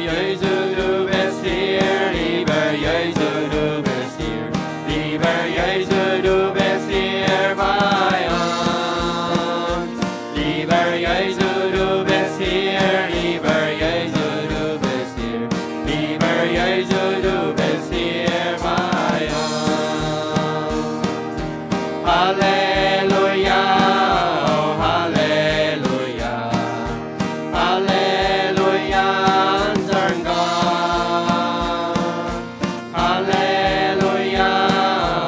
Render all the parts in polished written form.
Jesu, du bist hier, lieber Jesu, du bist hier, lieber Jesu, du bist hier bei uns. Lieber Jesu, du bist hier, lieber Jesu, du bist hier, lieber Jesu, du bist hier bei uns. Halleluja, oh Halleluja, Halleluja, unser Gott. Halleluja,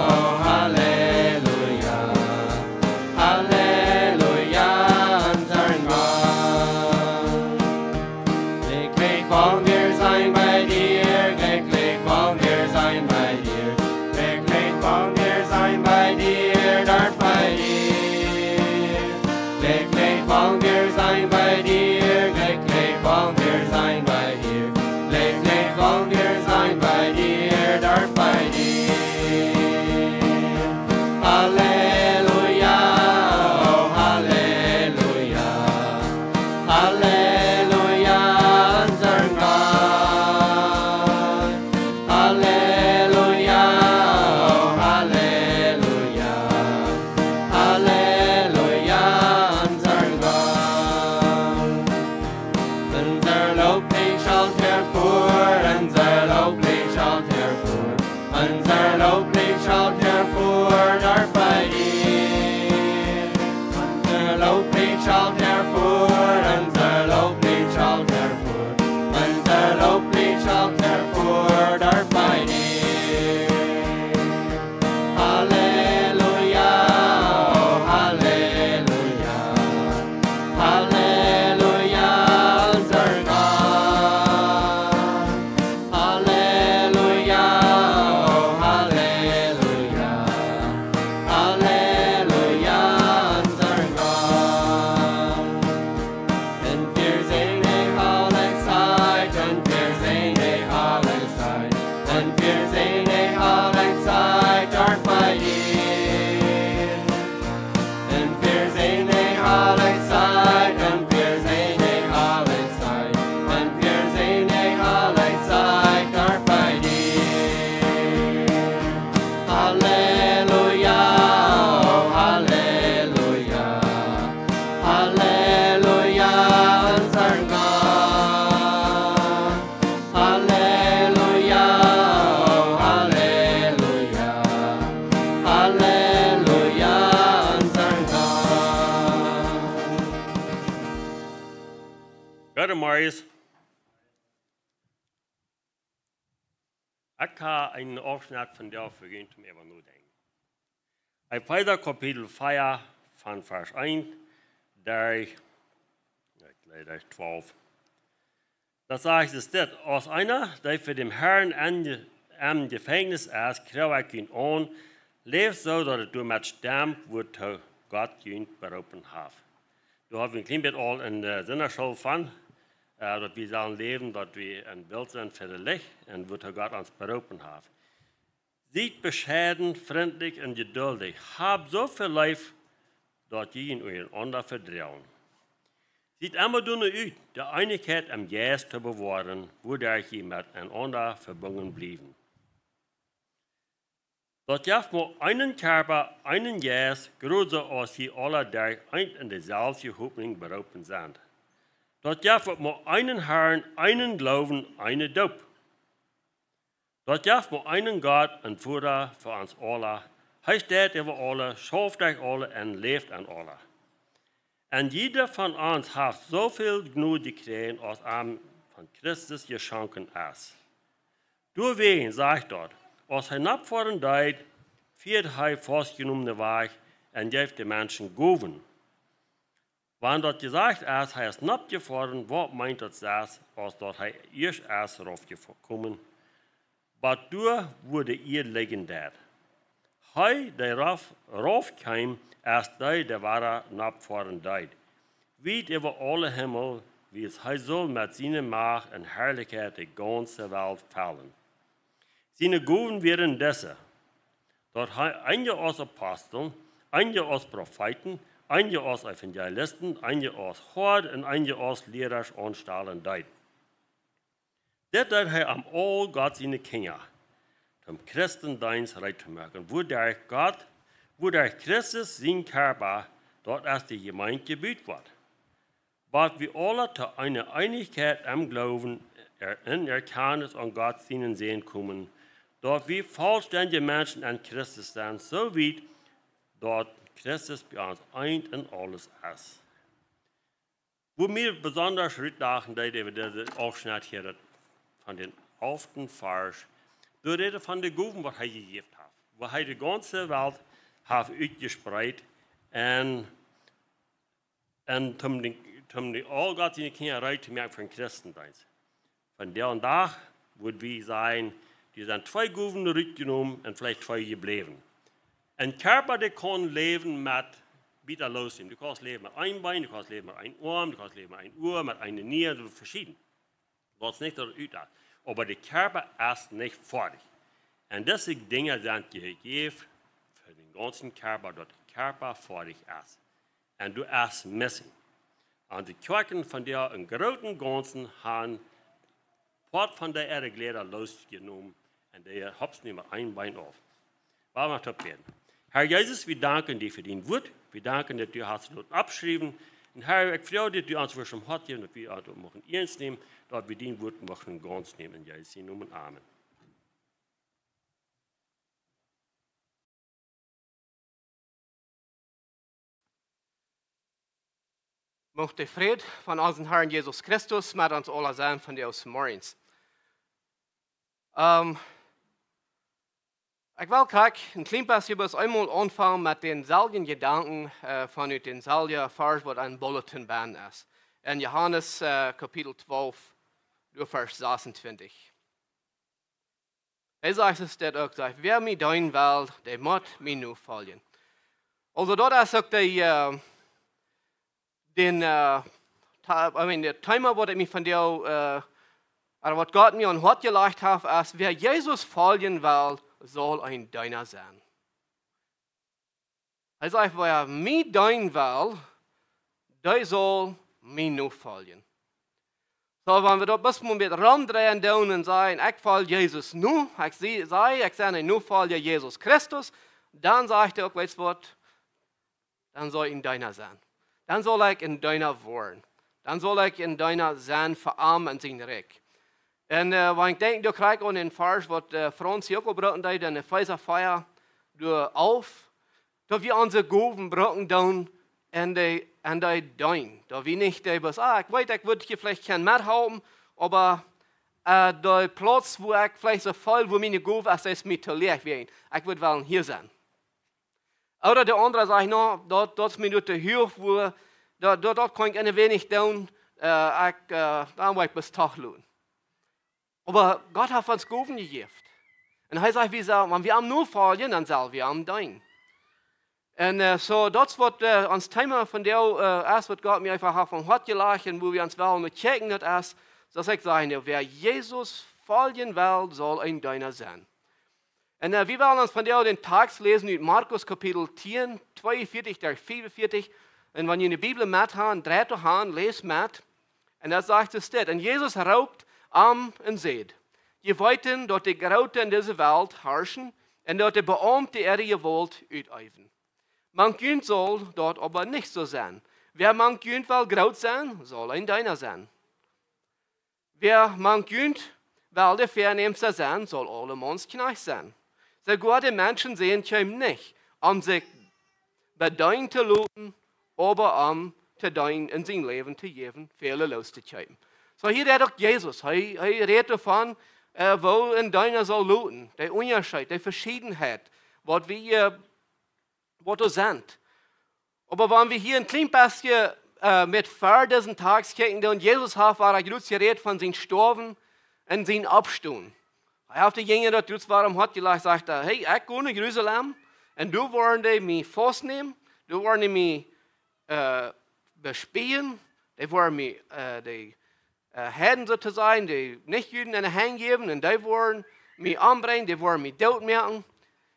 oh Halleluja, Halleluja, unser Gott. Glücklich wollen wir sein bei dir, glücklich wollen wir sein bei dir, glücklich wollen wir sein bei dir, dort bei dir. Glücklich wollen wir sein bei dir, glücklich wollen wir sein bei dir, glücklich wollen wir sein bei dir, dort bei dir. Halleluja, oh Halleluja, Halleluja, unser Gott. Halleluja, oh Halleluja, Halleluja, unser Gott. Unser Loblied schaut hervor, unser Loblied schaut hervor, unser Loblied schaut hervor, dort bei dir. Unser Loblied schaut hervor, unser Loblied schaut hervor, unser Loblied schaut hervor, dort bei dir. Halleluja, oh Halleluja, Halleluja, unser Gott. Halleluja, oh Halleluja, Halleluja, unser Gott. Und wir sehen dich alle Zeit, und wir sehen dich alle Zeit, und wir sehen dich alle Zeit dort bei dir. Und wir sehen dich alle Zeit, und wir sehen dich alle Zeit, und wir sehen dich alle Zeit dort bei dir. Halleluja, oh Halleluja, Halleluja, unser Gott. Halleluja, oh Halleluja, Halleluja, unser Gott. Gode Marius. Ik ga een afsnit van jou vergeten om even nu denken. Epheser Kapitel 4 van vers 1, der 12. Da sagt es dit, als einer, der für den Herrn am Gefängnis ist, kriege ich ihn an, lebt so, dass du mit stammt, wo Gott ihn berufen hat. Du hast ein klein bisschen all in der Sinnerschule von, dass wir sollen leben, dass wir ein Bild sind für das Licht und wo Gott uns berufen hat. Seid bescheiden, freundlich und geduldig. Habt so viel Life, dass ihr in einander vertrauen. Seid immer dünne uit, die Einigkeit am Geist zu bewahren, wodurch ihr miteinander verbunden blieben. Dort jaft nur einen Körper, einen Geist, größer als ihr alle, der ein in derselben Hoffnung berufen sind. Dort jaft nur einen Herrn, einen Glauben, eine Doop. Dort jaft nur einen Gott und Vater für uns alle. Er steht über alle, schafft euch alle und lebt an alle. Und jeder von uns hat so viel Gnade gekriegt, als ihm von Christus geschenkt ist. Deswegen sagt dort, als er nachfahren deed, führt er festgenommene Weg und gibt den Menschen Gaben. Wenn dort gesagt ist, er ist nachgefahren, was meint das, als dort er erst raufgekommen? Aber du wurde ihr legendär. Er, der raufkam, ist der wahre nachfahren deed. Weit über alle Himmel, wie es er soll mit seiner Macht und Herrlichkeit die ganze Welt fallen. Seine Gaben wären diese. Dort einige aus Aposteln, einige aus Propheten, einige aus Evangelisten, einige aus Hort und einige aus Lehrer anstellen deed. Dat deed hij am all Gott seine Kinder, zum Christendienst recht zu machen, wo der Christus sein Körper, dort als die Gemeinde gebaut wird. Was wir alle zu einer Einigkeit am Glauben in Erkenntnis an Gott seinen sehen kommen, dort wir vollständige Menschen an Christus sind, so wie dort Christus bei uns eint in alles ist. Wo mir besonders rückdachen, dass wir diese Ausschnitt hier von den 8. Vers, du redest von der Gaben, was er gegeben hat, wo er die ganze Welt hat ausgespreit und zum die all Gott seine Kinder reich zu merken für den Christendienst. Von der und da würde wir sagen, die sind 2 Gaben zurückgenommen und vielleicht 2 geblieben. Ein Körper, der kann leben mit wieder losleben. Du kannst leben mit einem Bein, du kannst leben mit einem Arm, du kannst leben mit einem Ohr, mit einer Niere, so verschieden. Was nicht so ut. Aber der Körper ist nicht fertig. Und diese Dinge sind gegeben für den ganzen Körper, dass der Körper fertig ist. Und du hast missing. Und die Kirchen von der im großen Ganzen haben Port von der Erde Glieder losgenommen und der hopst nicht mit einem Bein auf. Wollen wir top werden. Herr Jesus, wir danken dir für dein Wort. Wir danken, dass du hast es abgeschrieben. Und Herr, ich freue dich, dass du uns schon hat, dass wir auch machen ernst nehmen, dass wir dein Wort machen ganz nehmen. In Jesu Namen. Amen. Mocht der Fried von unserem Herrn Jesus Christus mit uns alle sein von dir aus morgens. Ich will gleich ein klein bisschen bis einmal anfangen mit den selben Gedanken von den selben Vers, was ein Bulletinband ist. In Johannes Kapitel 12, Vers 26. Er sagt es dort auch, wer mir dein will, der muss mir nur folgen. Also dort ist auch der Thema, was ich mir von dir, oder was Gott mir an Hort gelegt hat, ist, wer Jesus folgen will, soll ein Deiner sein. Er sagt, wer mir dein will, der soll mir nur folgen. So, wenn wir dort bis mal mit rumdrehen und sagen, ich folge Jesus nur, ich sage nur folge Jesus Christus, dann sagt er auch, weißt du was, dann soll ich ein Deiner sein. Dann soll ich in deiner wohnen. Dann soll ich in deiner sein verarmen und sein Recht. Und wenn ich denke, du kriegst an den Vers, was Franz hier auch gebracht hat, in der Feiserfeier, auf, da wir unsere Gaben brauchen dann in die Dein. Da wir nicht, ich weiß, ich würde hier vielleicht kein mithaben, aber der Platz, wo ich vielleicht so voll, wo meine Gaben ist, ist mir zu leer werden. Ich würde wollen hier sein. Oder der andere sagt, no, dort ist mir nur der Höhe, wo, dort kann ich ein wenig tun, dann will ich bis Tag lohnen. Aber Gott hat uns Gaben gegeben. Und er sagt, wenn wir am nur fallen, dann sollen wir am dein. Und so, das wird uns Thema von der erst wird Gott mir einfach vom Hort gelachen, wo wir uns wollen mit checken, das ist, dass ich sage, wer Jesus folgen will, soll ein Deiner sein. Und wir wollen uns von der den Text lesen in Markus Kapitel 10, 42, 44. Und wenn ihr eine Bibel mit habt, dreht euch an, lest mit. Und da sagt es das. Und Jesus raubt am und seht. Je wollten, dort die Graute in dieser Welt herrschen und dort die Beamte ihre Gewalt ausüben. Man Kind soll dort aber nicht so sein. Wer man Kind will graut sein, soll ein Deiner sein. Wer man Kind will der Vernehmste sein, soll allemanns Knecht sein. So gute Menschen sehen ihm nicht, sich bei dein zu looten, aber zu dein in sein Leben zu geben, viele loszukriegen. So hier redet auch Jesus. Er redet davon, wo in deiner soll looten, der Unterschied, der Verschiedenheit, was wir sind. Aber wenn wir hier ein klein bisschen mit vor diesen Tags gucken, und Jesus hat, war er gut geredet von seinem Sterben und seinem Abstehen. Er hat die Jünger dort jetzt warum hat gesagt, sagt er, hey, ich gehe nach Jerusalem und du wollen mich festnehmen, du wollen mich bespielen, die wollen mich die Herden sozusagen, die Nichtjuden in den Hand geben und die wollen mich anbringen, die wollen mich tot machen.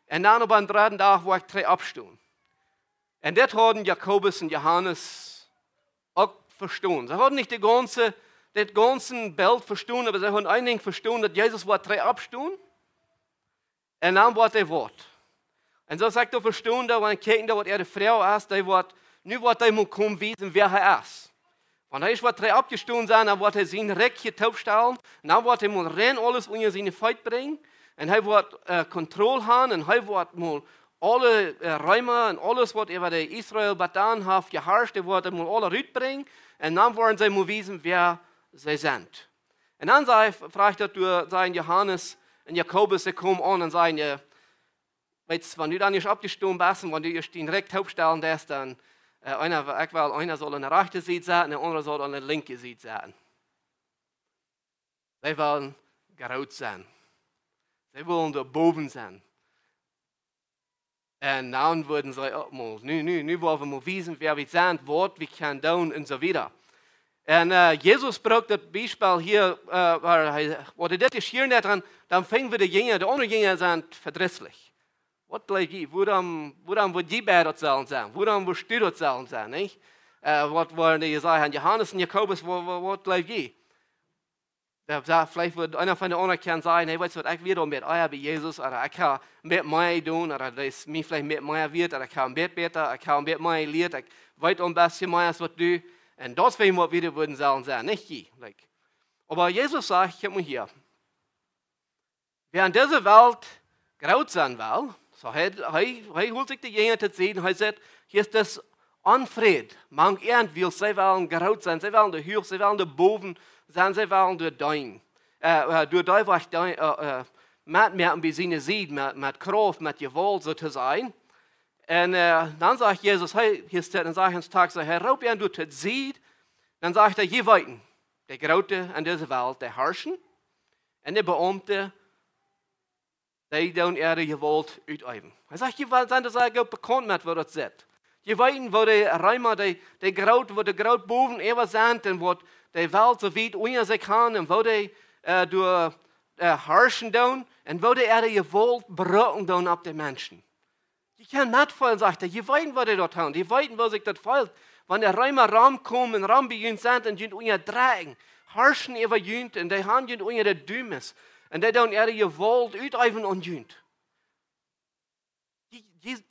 Und dann auf den 3. Tag, wo ich abstehen. Und das haben Jakobus und Johannes auch verstanden. Sie haben nicht die das ganze Bild verstehen, aber sie haben ein Ding verstehen, dass Jesus war 3 abstehen. Und dann war der Wort. Und so sagt er verstehen, da wenn kijken, da wat die Frau ist, nu wordt hij moet komen weten wer hij is. Want hij is wat 3 abgestoßen zijn, dan wordt hij zijn rekje taufstellen, dan wordt hij moet rennen alles onder zijn feit brengen, en hij wordt Kontrolle haben, en hij wordt moet alle Räume en alles wat over de Israël gedaan heeft geherrscht, hij wordt moet alle uitbrengen, en dan worden zij moet weten wer zij zijn. En dan vraagt hij door zijn Johannes en Jakobus, ze komen aan en zeggen, wenn du dann nicht abgestoßen bist und wenn du erst direkt aufstellen darfst, dann einer soll an der rechten Seite sein, der andere soll an der linken Seite sein. Sie wollen gerot sein. Sie wollen da boven sein. Und dann würden sie auch mal, nu wollen wir mal wissen, wer wir sind, was wir können tun und so weiter. Und Jesus braucht das Beispiel hier, wo er das geschehen hat, dann fingen wir die andere Jünger sind verdrießlich. Wat blijf je? Waarom wordt je bij dat zelf zijn? Waarom wordt je dat zelf zijn? Niet? Wat worden je zeggen? Johannes en Jakobus, wat blijf je? Vielleicht wird einer von den anderen kann sagen, hey, weißt du was, ich will mit euch bei Jesus, oder ich kann mit mir tun, oder das mir vielleicht mit mir wird, oder ich kann mit beten, ich kann mit mir lernen, ich weiß ein bisschen mehr als was du. Und das will ich wieder würden sollen sein, nicht je. Aber Jesus sagt, guck mal hier, wer in dieser Welt graut sein will, so hij holt sich die Jünger zu sehen, hij sagt, hier ist das Unfried. Man will, sie wollen graut sein, sie wollen der Höhe, sie wollen der Boven sein, sie wollen der Dein. Durch die, was mitmerken, wie sie sieht, mit Kraft, mit Gewalt so zu sein. Und dann sagt Jesus, hey, hier steht in seinem Tag, so, Herr, raub du das sieht, dann sagt er, je weiten, der Graute an dieser Welt, der herrschen, und der Beamte, die dan ihre Gewalt uitüben. Hij zegt, je zijn dat zij ook bekend met wat het zit. Je weet waar de Rijmer, waar de groot boven even zijn, en wat de Welt zo weit onder zich kan, en waar die door herrschen doen, en waar die ihre Gewalt berukken doen op de mensen. Je kan niet veel zeggen, je weet wat die dat doen, je weet waar zich dat valt. Wanneer de Rijmer raam komen, en raam bij jullie zijn, en jullie onder dragen, herrschen over jullie, en die gaan jullie onder de duimes. En die doen ihre Gewalt uitüben und junt.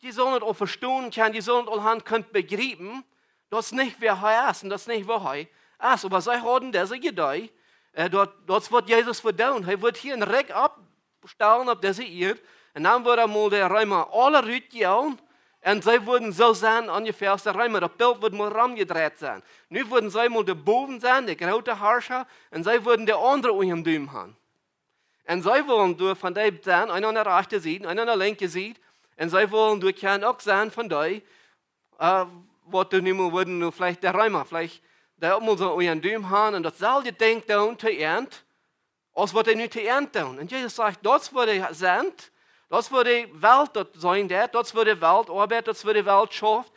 Die sollen es auch verstehen können, die sollen es auch können begreifen, das ist nicht wer er ist und das ist nicht wer er ist. Aber sie haben diese Gedei, das wird Jesus verdauen. Er wird hier ein Reck abstellen auf diese Erde und dann wird mal der Räumer alle rütteln und sie würden so sein, ungefähr als der Räumer, das Bild wird mal rumgedreht sein. Nu würden sie mal der Boven sein, der große Herrscher, und sie würden der andere unter dem Düm haben. Und sie wollen durch von dem sein, einer an der rechten Seite, einer an der linken Seite, und sie wollen durch kann auch sein von dem, was du nicht mehr würden, vielleicht der Räumer, vielleicht der auch mal so einen Düm haben, und das soll die denkt dann zu ernten, als was die nicht zu ernten tun. Und Jesus sagt, das wird die sind, das wird die Welt dort sein, das wird die Welt Arbeit, das wird die Welt schafft.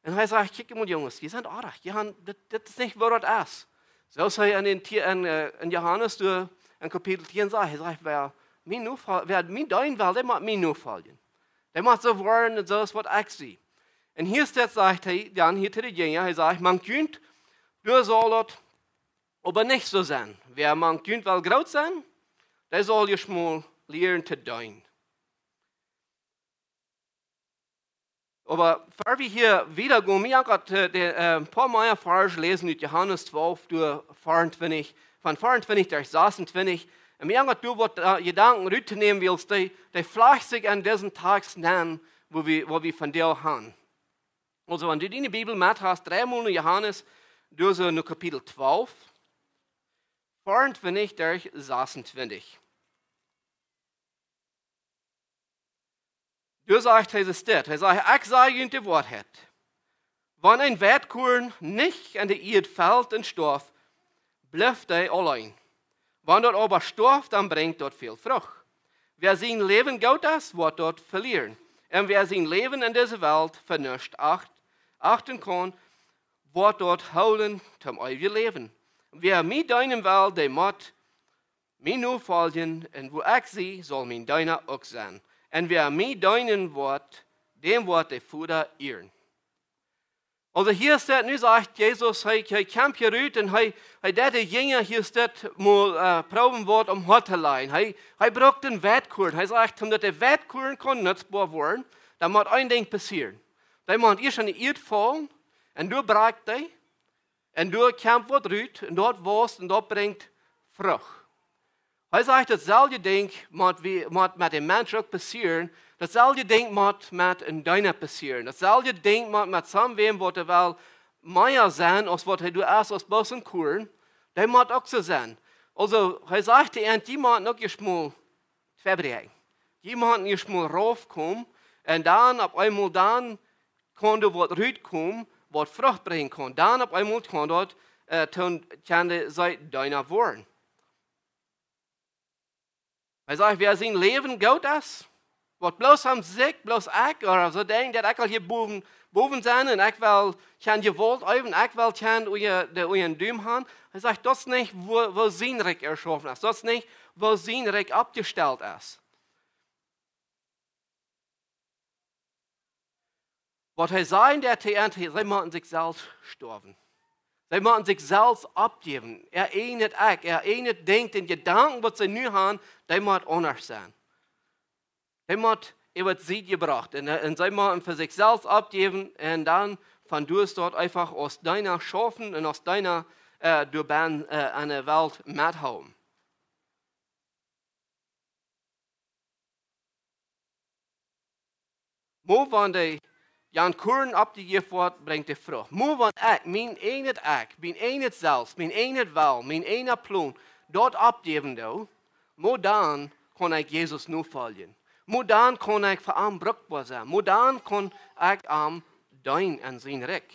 Und er sagt, guck mal Jungs, die sind arg, das ist nicht, was das ist. So sei in Johannes, in Kapitel 10 sagt, er sagt, wer mein dein will, der macht mich nur fallen. Der macht so wollen und so ist, was ich sehe. Und hier steht, sagt er, dann hier zu den Jüngern, er sagt, man könnte, du sollst aber nicht so sein. Wer man könnte will groß sein, der soll jetzt mal lernen zu dein. Aber bevor wir hier wieder gehen, wir haben gerade ein paar Mal Vers lesen mit Johannes 12 durch 24, von 24 durch 26. Und wir haben gerade durch, was Gedanken rübernehmen willst, die vielleicht sich an diesen Tagen nennen, wo wir von dir haben. Also, wenn du in die Bibel mit hast, 3 Mal Johannes, durch so Kapitel 12, 24 durch 26. Du sagst, er sagt, ich sage Ihnen die Wahrheit. Wenn ein Wertkorn nicht an die Erde fällt und stirbt, bleibt er allein. Wenn dort aber stirbt, dann bringt dort viel Frucht. Wer sein Leben Gott ist, wird dort verlieren. Und wer sein Leben in dieser Welt vernünftig achten kann, wird dort holen zum ewigen Leben. Wer mit deinem will, der muss mir nur folgen, und wo ich sie, soll mein deiner auch sein. Und wer mir deinen Wort, dem wird der Futter ehren. Also hier steht, nu sagt Jesus, hij kämpft hier uit en hij deed de Jünger hier steht, mal proben wordt om hart te leiden. Hij braucht een wetkoern. Hij zegt, omdat de wetkoern kon nutzbaar worden, dan moet één ding passieren. Dan moet eerst aan de eerd vallen en door breekt hij. En door kämpft wordt uit en dort woest en dat brengt vrucht. Hij zegt, hetzelfde ding moet met een mens ook passieren. Datzelfde ding moet met een duine passieren. Datzelfde ding moet met somwem wat er wel meer zijn als wat hij doet als bossen koeren. Dat moet ook zo zijn. Also, hij zegt die moet ook eerst mal verbrengen. Die moet eerst mal raufkomen. En dan op eenmaal dan kan er wat uitkomen, wat vrucht brengen kan. Dan op eenmaal kan dat zij duine worden. Hij zegt, wer zijn leven goed is. Wat bloos am zich, bloos ik, of zo denk dat ik al hier boven zijn en ik wel kan je woord even, ik wel kan uw duim gaan. Hij zegt, dat is niet wo zinrijk erschaffen is. Dat is niet wo zinrijk opgesteld is. Wat hij zei in der Theater, zij moeten zichzelf sterven. Zij moeten zichzelf opgeven. Een het ik, een het denkt en gedanken wat ze nu hebben, die moet anders zijn. Hij moet über sie gebracht. Und sie müssen für sich selbst abgeben und dann von dort einfach aus deiner Schaffen und aus deiner Durban eine Welt mithaben. Mo van de Jan Kuren abgegeben wordt, brengt de vrucht. Mo van ik, mijn eenheid zelfs, mijn eenheid wel, mijn eenheid plan, dort abgeben do, mo dan kan ik Jezus nu volgen. Maar dan kan ik voor hem bruikbaar zijn. Maar dan kan ik hem dienen aan zijn rijk.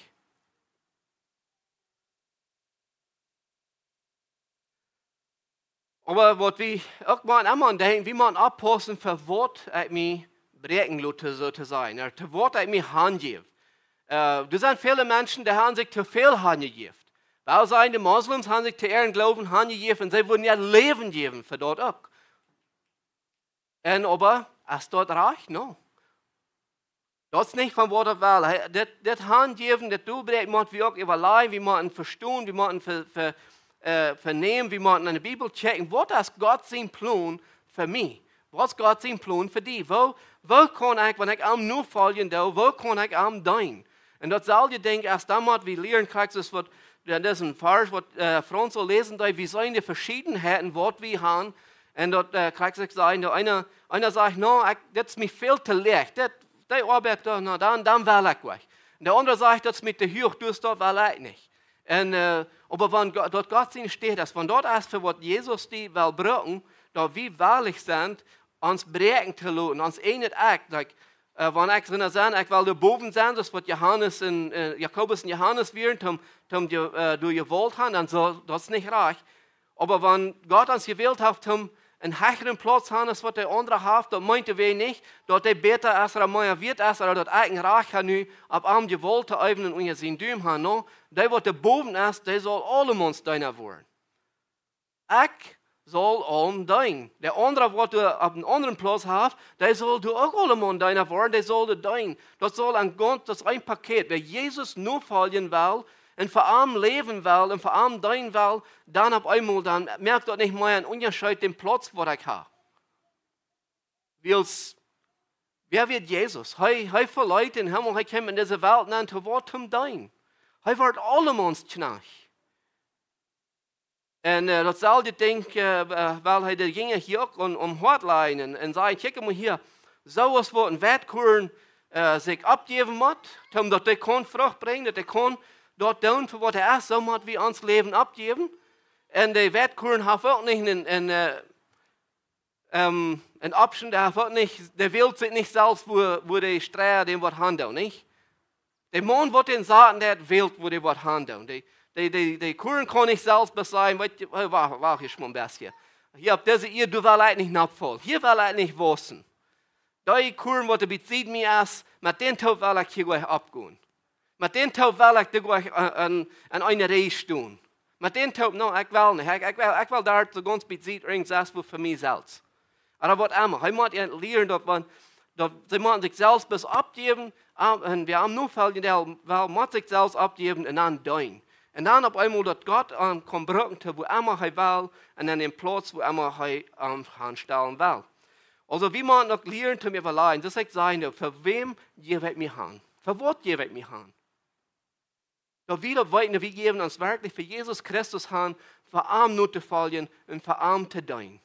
Maar wat we ook maar denken, we moeten oppassen voor wat ik me breken laat, zo te zijn. Of wat ik me handgeef. Er zijn vele mensen die hebben zich te veel handgegeven. Wel zijn de moslims hebben zich te ihren geloven handgegeven en zij willen niet leven geven voor dat ook. En aber, is dat recht? No. Dat is niet van wat er wel. Dit handgeven, dit doelbereiken moeten we ook überlegen. We moeten verstaan, we moeten vernemen, we moeten in de Bibel checken. Wat is God zijn plan voor mij? Wat is God zijn plan voor die? Waar kan ik, wanneer ik hem nu volgen doe, waar kan ik hem dienen? En datzelfde ding is, dan moeten we leren, kijk, dat is een vers wat Frans zal lezen, dat we zijn de verschiedenheden wat we hebben. En dat krijg ik zeggen, dat einer zegt, nou, dat is me veel te licht. Die arbeid, nou, dan wil ik weg. En de andere zegt, dat is me te hoog, dus dat wil ik niet. En, aber wenn dort Gott sein steht, dass von dort aus für was Jesus die will brauchen, da wir wahrlich sind, uns breken zu lassen, uns nicht like, wenn ich drin sein, ich will da boven sein, das was Johannes und Jakobus und Johannes wären, du gewollt haben, dann soll das nicht reich. Aber wenn Gott uns gewählt hat, einen höheren Platz haben, als was der andere hat, dann meinte wir nicht, dass der besser ist oder mehr wird ist, oder dass ein Reich hat nu, ab am gewollte Ebenen und sein Düm haben, no? Der, was der boven ist, der soll allem uns deiner werden. Ich soll allem dein. Der andere, was du auf einem anderen Platz hast, der soll du auch allem deiner werden, der soll du dein. Das soll ein Grund, das ist ein Paket. Wer Jesus nur folgen will, und vor allem leben will und vor allem dein will, dann auf einmal, dann merkt dort nicht mehr einen Unterschied den Platz, wo ich habe. Wer wird Jesus? Er verleiht den Himmel, er kommt in diese Welt an, zu Wort zum Dein. Er wird allem uns knach. Und datzelfde ding, weil er die Jünger hier auch Hort leiden und sagen, kijk mal hier, so was wo ein Wertkuren sich abgeben muss, damit er kann Frucht bringen, dass er kann dort tun, für was er ist, so muss wir uns Leben abgeben. Und der Wertkuren hat auch nicht ein Option, der will sich nicht selbst, wo der Sträger den was handeln, nicht? Der Mann wird den sagen, der will, wo der was handeln. Die Kuren kann nicht selbst besagen, war ich schon besser. Hier habt diese ihr, du willst nicht nachfolgen. Hier will ich nicht wissen. Die Kuren, die bezieht mich ist, mit den Tau will ich hier abgehen. Mit den Tau will ich dir an eine Reise tun. Mit den Tau, no, ich will nicht. Ich will da so ganz bezieht, irgendwas für mich selbst. Aber was immer, ich muss lernen, dass Sie müssen sich selbst bis abgeben, und wir haben nur Fälle, der muss sich selbst abgeben und dann dein. Und dann auf einmal, dass Gott kommt brücken, wo immer er will, und an den Platz, wo immer er anstellen will. Also, wie man noch lernen zu mir verleihen, das ist sein, für wem gebe ich mich an? Für was gebe ich mich an? Da wieder weiter, wir geben uns wirklich für Jesus Christus an, für arm nur zu folgen und für arm zu dienen.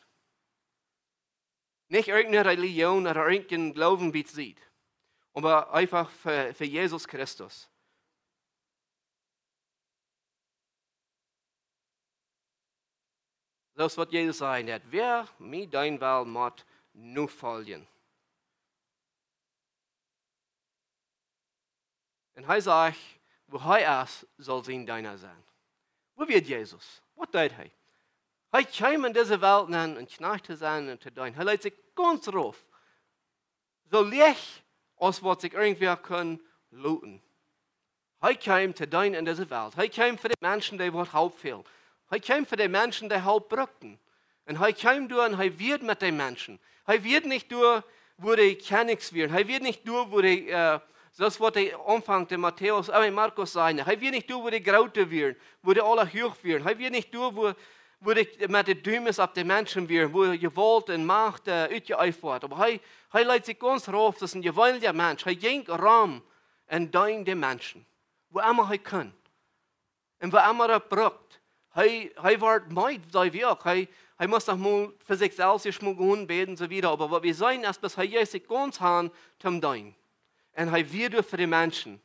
Nicht irgendeine Religion oder irgendein Glauben, wie es sieht, aber einfach für Jesus Christus. Das wird Jesus sagen, dass wer mir dein will, muss nur folgen. Und er sagt, wo er ist, soll sein deiner sein. Wo wird Jesus? Was tut er? Er kam in diese Welt an und Knechte sein und zu dienen. Er lässt sich ganz drauf. So leicht, als was sich irgendwie können looten. Er kam zu dienen in diese Welt. Er kam für die Menschen, die was halb fehlen. Er kam für die Menschen, die halb brückten. Und er kam durch und er wird mit den Menschen. Er wird nicht durch, wo die Königs werden. Er wird nicht durch, wo die, das wird der Anfang der Matthäus, Markus sein. Er wird nicht durch, wo die Graute werden, wo die alle hoch werden. Er wird nicht durch, wo die mit den Dümmes auf die Menschen werden, wo Gewalt und Macht ausgeübt wird. Aber er lässt sich ganz drauf, das ist ein gewaltiger Mensch. Er ging rum und dient den Menschen, wo immer er kann. Und wo immer er braucht. Er wird meid, sei wir. Er muss doch mal für sich selbst mal beten und so wieder. Aber was wir sagen, ist, dass er sich ganz hand zum Dienen. Und er wird für die Menschen.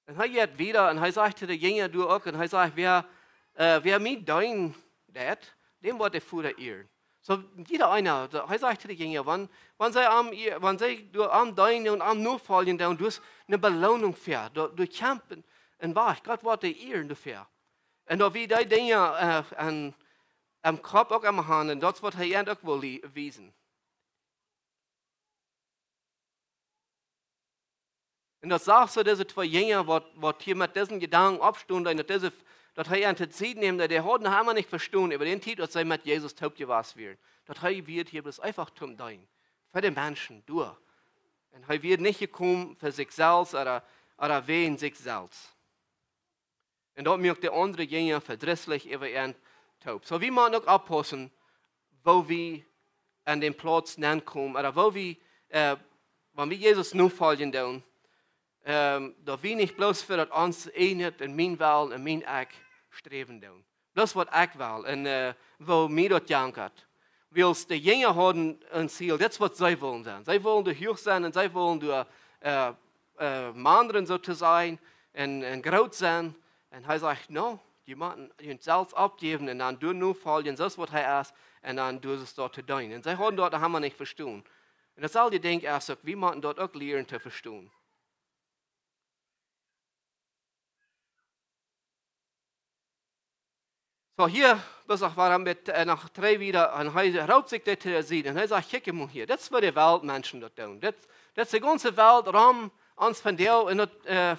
Und er geht wieder und er sagt zu den Jüngern, du auch, und er sagt, wer mit dein das, dem wird der Futter ehren. So jeder einer, er sagt zu den Jüngern, wenn sie am deinen und am nur folgen, und du hast eine Belohnung für, du kämpfen und wahr, Gott wird dir ehren dafür. Und da wie die Dinge am Kopf auch am Hand, und das wird er auch wohl wiesen. Und das sagt so, diese zwei Jünger, was hier mit diesen Gedanken abstunden, dass er an Zeit nehmen, der hat noch einmal nicht verstanden, über den Titel, dass er mit Jesus taub gewasst wird. Dass er wird hier bloß einfach zum Dein, für die Menschen durch. Und er wird nicht gekommen für sich selbst oder wegen sich selbst. Und dort merkt der andere Jünger verdrießlich über ihren Taub. So wie man noch abpassen, wo wir an den Platz kommen, oder wo wir, wenn wir Jesus nur folgen tun, da wir nicht bloß für das uns einigt in mein Wahl und mein Eck streben tun. Das was ich will und wo mir das jankert. Weil die Jünger haben ein Ziel, das was sie wollen sein. Sie wollen durch hoch sein und sie wollen durch Mandren so zu sein und groß sein. Und er sagt, no, die müssen uns selbst abgeben und dann nur folgen, das was er ist, und dann tun sie es dort zu dienen. Und sie haben dort, das haben wir nicht verstanden. Und das all die Dinge erst, wir müssen dort auch lernen zu verstehen. So hier, bis auch war er mit nach 3 wieder, und er raubt sich das zu sehen. Und er sagt, guck mal hier, das ist für die Weltmenschen dort tun. Das ist die ganze Welt, rum uns von dir. Und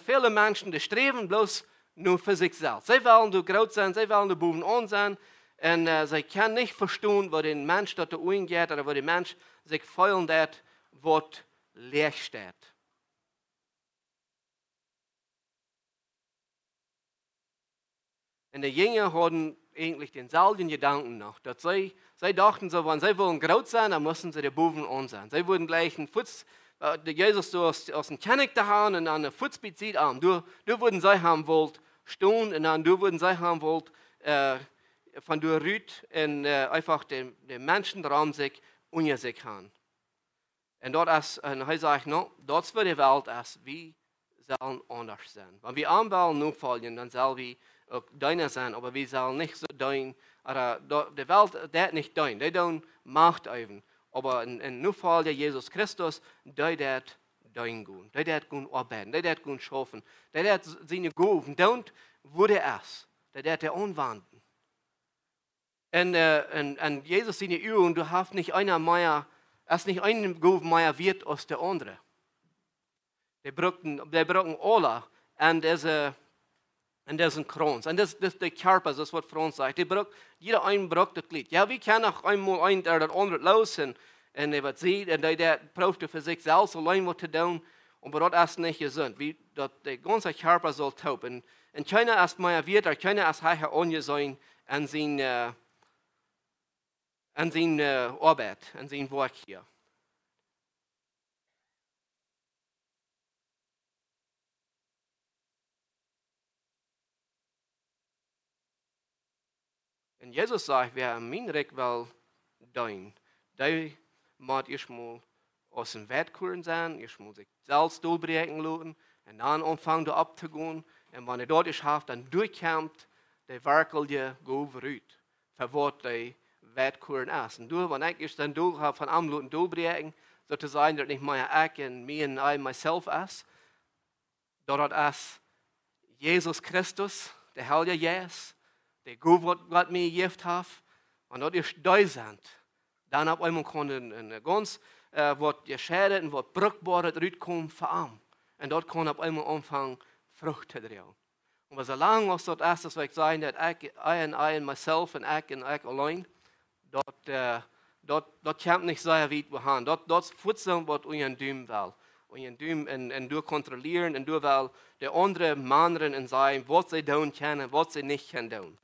viele Menschen, die streben bloß nur für sich selbst. Sie wollen du groß sein, sie wollen du Buben an sein. Und sie können nicht verstehen, wo der Mensch dort umgeht, oder wo der Mensch sich fühlen wird, was leer steht. Und die Jünger hatten eigentlich denselben Gedanken noch. Dass sie dachten so, wenn sie wollen groß sein, dann müssen sie die Buben an sein. Sie würden gleich einen Fuß, Jesus aus dem Kennig da haben und dann einen Fußbeat sieht an. Du würden sie haben wollt stehen und dann du würden sie haben wollt von der Rüt und einfach den Menschenraum sich unter sich haben. Und dort ist, und er sagt, no, dort für die Welt ist, wie sollen anders sein. Wenn wir anwählen nur folgen, dann sollen wir auch deiner sein, aber wir sollen nicht so dein, oder die Welt, der nicht dein, die tun Macht üben. Aber in nur Fall der Jesus Christus, die dat dein gehen, die dat gehen arbeiten, die dat gehen schaffen, die dat seine Gaben tun, wo der ist, die dat der anwenden. Und Jesus seine Übung, du hast nicht einer mehr als nicht ein Gouv mehr wird als der andere. Die brauchen alle an diesen Krons. Und das ist der Körper, das ist was für uns sagt. Jeder einen braucht das Glied. Ja, wie kann auch einmal ein, der das andere los und er wird sieht, und der braucht für sich selbst allein was zu tun, aber das ist nicht gesund. Wie, der ganze Körper soll taub. Und keiner ist mehr wird, oder keiner ist heicher ungesehen an seine Arbeit, an sein Werk hier. Und Jesus sagt, wer mein Recht will, dein, der muss erstmal aus dem Wettkuren sein, erstmal sich selbst durchbrechen lassen, und dann anfangen da abzugehen. Und wenn er dort ist, dann durchkämpft, der wirklich gut verrückt, für was der Wettkuren ist. Und du, wenn ich dann durch habe, von einem Leuten durchbrechen, sozusagen, dass nicht mehr ich und mir und I myself ist, dort ist Jesus Christus, der Heilige Jesus, der Gott mir gegeben hat, und dort ist da sind, dann ab einmal kann ein ganz, was geschädigt und was brückbares rauskommen für ihn. Und dort kann ab einmal anfangen, Frucht zu tragen. Und solange was dort ist, dass wir sagen, dass ich und myself und ich allein, dort kommt nicht sehr weit wohin. Dort futzeln, was euer Düm will. Euer Düm und du kontrollieren und du will der andere Männer und sagen, was sie tun können, was sie nicht können.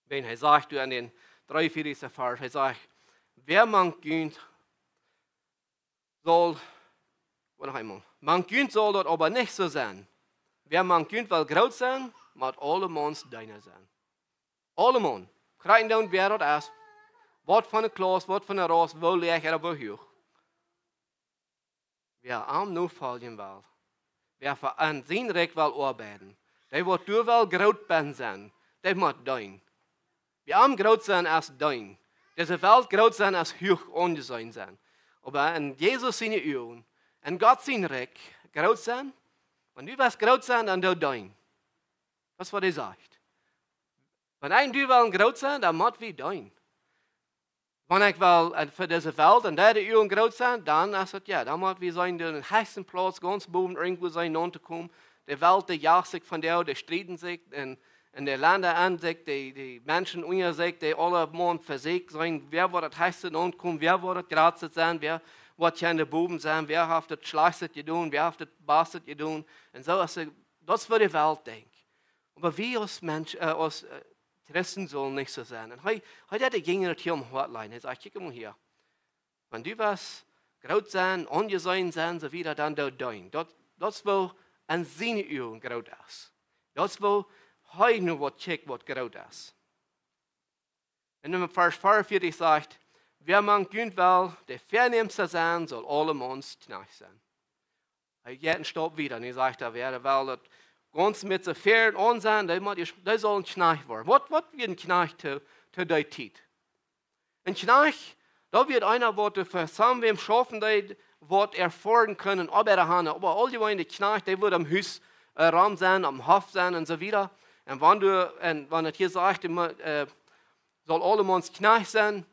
Wenn er sagt, du an den 43. Vers, er sagt, wer man gönnt, soll, noch einmal, man gönnt soll dort aber nicht so sein. Wer man gönnt, will groß sein, muss alle Manns deiner sein. Alle Mann. Kreien down, wer dort ist. Was von der Klasse, was von der Rasse, wo leer er aber hoch. Wer arm nur fallen will, wer für an sein Recht will arbeiten, der wird du will groß sein, der muss dein. Wir arm groß sein als dein. Diese Welt groß sein als hoch angesehen sein. Aber in Jesus seine Augen, in Gott sein Recht, groß sein, wenn du was groß sein, dann du dein. Das ist, was er sagt. Wenn ein du will groß sein, dann muss wie dein. Wenn ich will für diese Welt und der Augen groß sein, dann ist es ja, dann muss wir sein, den heißen Platz ganz oben irgendwo sein, runterkommen. Die Welt, die jagt sich von der, die streiten sich, und der Länder an sich, die Menschen unter sich, die alle Mann für sich sein, wer wird das heiße ankommen, wer wird das gratis sein, wer wird keine Buben sein, wer hat das Schleißet getan, wer hat das Bastet getan. Und so ist es, das wird die Welt denken. Aber wir als Menschen, als Christen sollen nicht so sein. Und heute ging es hier um Hotline. Er sagt, guck mal hier. Wenn du was groß sein, ungesehen sein, so wieder, dann dort dein. Das wo an seine Augen groß ist. Das wo heute nur was checkt, was groß ist. Und in Vers 44 sagt, wer man gönnt will, der Vernehmste sein, soll alle Manns Knecht sein. Er geht einen Stopp wieder und er sagt, wer will das ganz mit so Pferden an sein, der soll ein Knecht werden. Was wird ein Knecht zu der Zeit? Ein Knecht, da wird einer, der für Samwem schaffen, was erfahren können, aber all die Knecht, der wird am Haus Raum sein, am Hof sein und so weiter. Und wenn es hier sagt, soll alle Manns Knecht sein,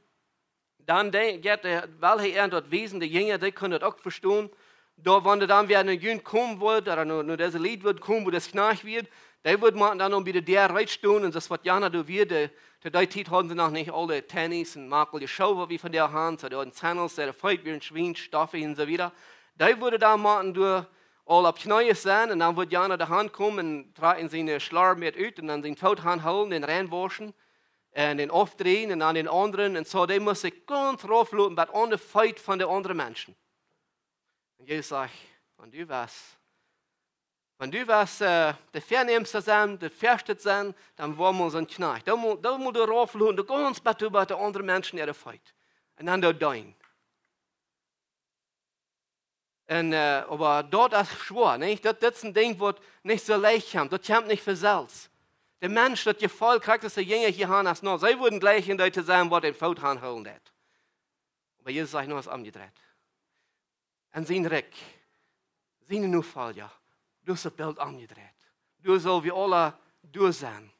dann geht welche dort Wesen, die Jünger, die können das auch verstehen. Da, wenn dann wieder ein Jüng kommen wird, oder nur dieses Lied wird kommen, wo das Knecht wird, der wird man dann um wieder der reitstehen und das wird ja noch wieder. Zu der Zeit haben sie noch nicht alle Tennis und Makel die Show, wie von der Hand, so die Channels, der Feit wie ein Schwein, Stoffe und so weiter. Der würde dann machen, durch all auf Knie sein und dann wird ja noch die Hand kommen und tragen seine Schlar mit ut und dann den Fauthand holen, den reinwaschen und den aufdrehen und an den anderen und so, der muss sich ganz raufluten, bei ohne Feit von den anderen Menschen. Und Jesus sagt, wenn du was der Vernehmste sein, der Verste sein, dann wollen wir uns ein Knecht. Da musst du raufluten, du ganz bei den anderen Menschen ihre Feit. Und dann du dein. Und, aber dort ist schwer, nicht? Das ist ein Ding, was nicht so leicht kommt. Das kommt nicht für selbst. Der Mensch, das Gefühl kriegt, dass der Jünger hier haben, als noch. Sie würden gleich in Leute sein, was den Fauthahn holen hat. Aber Jesus sagt, nur was umgedreht. Und sein Reck, seine Nufall, ja, du hast das Bild umgedreht. Du soll wie alle du sein.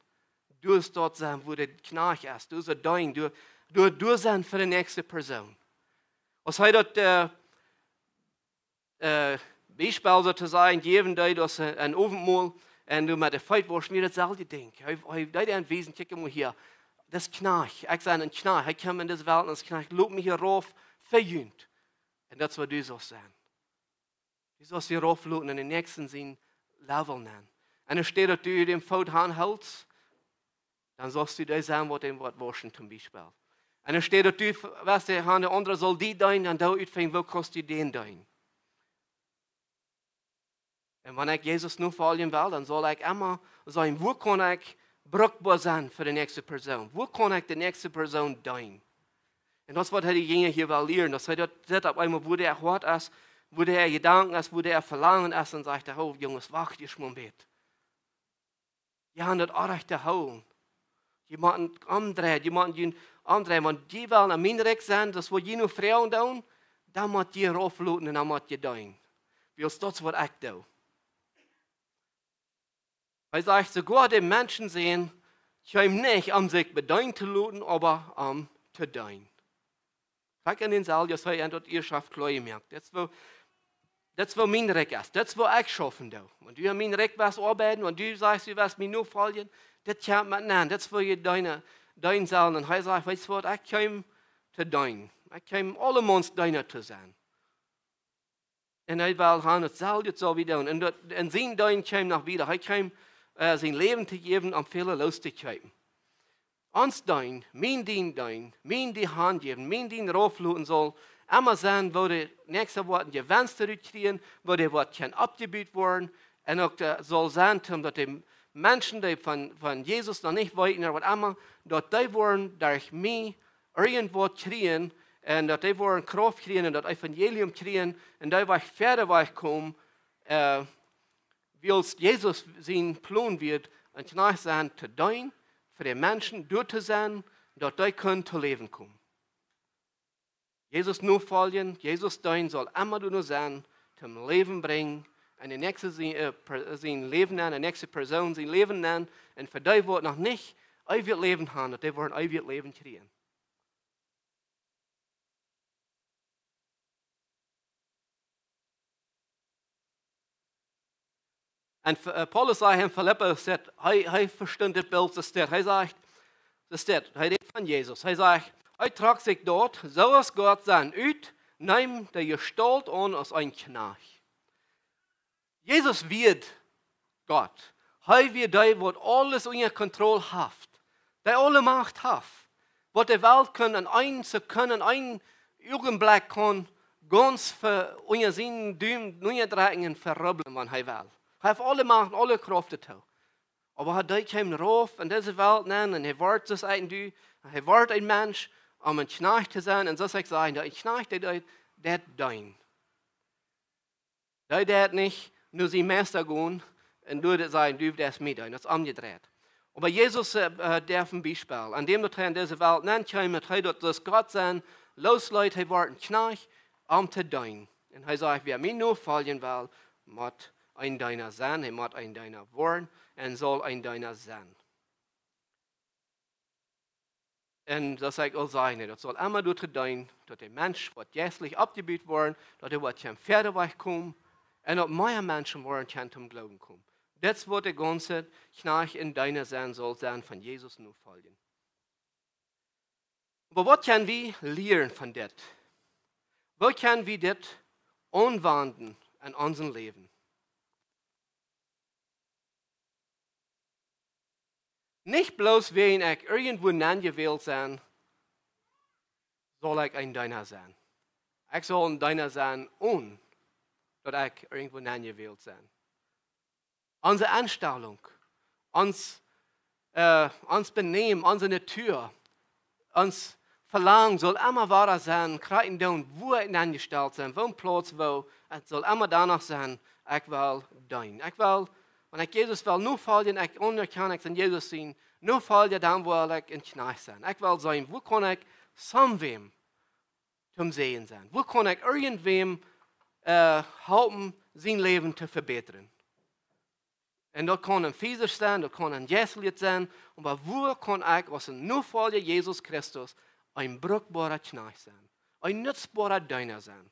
Du sollst dort sein, wo der Knarch ist. Du sollst dein, du sein für die nächste Person. Was heißt das, Beispiel sozusagen, geben dir das ein Ofenmahl und du mit der Feit warst mir das selbe Ding. Ich ein Wesen, kick mal hier. Das Knarch, ich sage ein Knarch, ich komme in diese Welt und das Knarch, lob mich hier rauf, verjüngt. Und das wird du so sein. Du sollst hier raufluten und den nächsten sein Level nennen. Und dann steht, dass du dem Fout anhältst, dann sollst du das sein, was dem Wort waschen zum Beispiel. Und dann steht, dass du, weißt du, der andere soll die dein, und da utfängt, wo kannst du den dein? Und wenn ich Jesus nur folgen will, dann soll ich immer sagen, wo kann ich brauchbar sein für die nächste Person? Wo kann ich die nächste Person dienen? Und das wird die Jünger hier lernen. Das heißt, auf einmal, wo der Wort ist, wo der Gedanken ist, wo der Verlangen ist, und sagt, oh Jungs, wacht ihr schon mal. Je haben das auch recht holen. Jemanden umdrehen, wenn die wollen am Minrecht sein, das wo je nur Frauen tun, dann muss die raufluten und dann muss die dienen. Weil das wird ich tun. Weil ich sogar die Menschen sehen, kommen nicht, sich bedeuten zu luten, aber zu dienen. Kijk in den Saal, das heißt, dort ihr schafft klar gemerkt. Das wo mein Recht ist, das wo ich schaffen darf. Und du mein Recht was arbeiten, und du sagst, du wirst mich nur folgen, das kommt mit nein, das wo ihr dein Saal. Und er sagt, weißt du was, ich komme zu dienen. Ich komme alle Monats deiner zu sein. Und er will haben das Saal jetzt so wieder. Und sein Dein kam noch wieder. Er kam, sein Leben zu geben, um viele Lustigkeiten. Uns dein, mein Dien dein, mein die Hand geben, mein Dien raufluten soll, immer sein, wo die nächste Worte gewünscht zurückkriegen, wo die Worte kann abgebiet werden, und auch soll sein, dass die Menschen, die von Jesus noch nicht weiten, oder was immer, dass die wollen durch mich irgendwo kriegen, und dass die wollen Kraft kriegen, und das Evangelium kriegen, und da war ich fertig kommen, wie als Jesus sein Plan wird, und danach sein, zu dienen, für die Menschen dort zu sein, dass die können zu leben kommen. Jesus nur folgen, Jesus dienen soll immer nur sein, zum Leben bringen, und die nächste sein Leben nennen, die nächste Person sein Leben nennen, und für die wird noch nicht ewig Leben haben, die wollen ewig Leben kriegen. Und Paulus sagt in Philippa, er versteht das Bild, das steht. Er sagt, er redet von Jesus. Er sagt, er tragt sich dort, so ist Gott sein Ut, nimmt der Gestalt an als ein Knarch. Jesus wird Gott. Er wird der, der alles unter Kontrolle hat. Der alle Macht hat. Was die Welt kann, einen Augenblick kann, ganz für unter seinen Daumen, niederdrücken, verrübbeln, wenn er will. Er hat alle Macht, alle Kraft dazu. Aber er kam rauf in diese Welt nennen, und er wird das ein er wird ein Mensch, um ein Knarch zu sein, und so sagt er, ein Knarch, der dein. Der nicht nur sein Meister gehen, und du sagen, du darfst mit ein, das ist umgedreht. Aber Jesus darf ein Beispiel, an dem er in diese Welt nennen kann, dass Gott sein, los Leute, er wird ein Knarch, um zu dein. Und er sagt, wer mir nur folgen will, muss ein Deiner sein, er muss ein Deiner werden, und soll ein Deiner sein. Und das sagt auch sein, das soll immer durch dein, dass der Mensch wird jährlich abgebiet werden, dass er wird zum Pferdeweg kommen, und dass mehr Menschen werden kann zum Glauben kommen. Das wird der ganze Knarch in Deiner sein soll sein, von Jesus nur folgen. Aber was können wir lernen von das? Was können wir das anwenden in unserem Leben? Nicht bloß, wenn ich irgendwo angewählt sein, soll ich ein Deiner sein. Ich soll ein Deiner sein, ohne dass ich irgendwo angewählt sein. Unsere Anstellung, uns Benehmen, unsere Natur, uns Verlangen soll immer wahr sein, kreiden down, wo ich angestellt sein, wo ein Platz, wo, es soll immer danach sein, ich will dein. Ich will, wenn ich Jesus will, nur folgen, ich unerkenne, ich in Jesus sein, nur folgen, dann will ich in Knarch sein. Ich will sein, wo kann ich samwem zum Sehen sein? Wo kann ich irgendwem helfen, sein Leben zu verbessern? En dat kan een viezer zijn, dat kan een jeslied zijn. Maar waar kan ik als een navolger Jezus Christus een bruikbare knecht zijn? Een nutzbare diener zijn?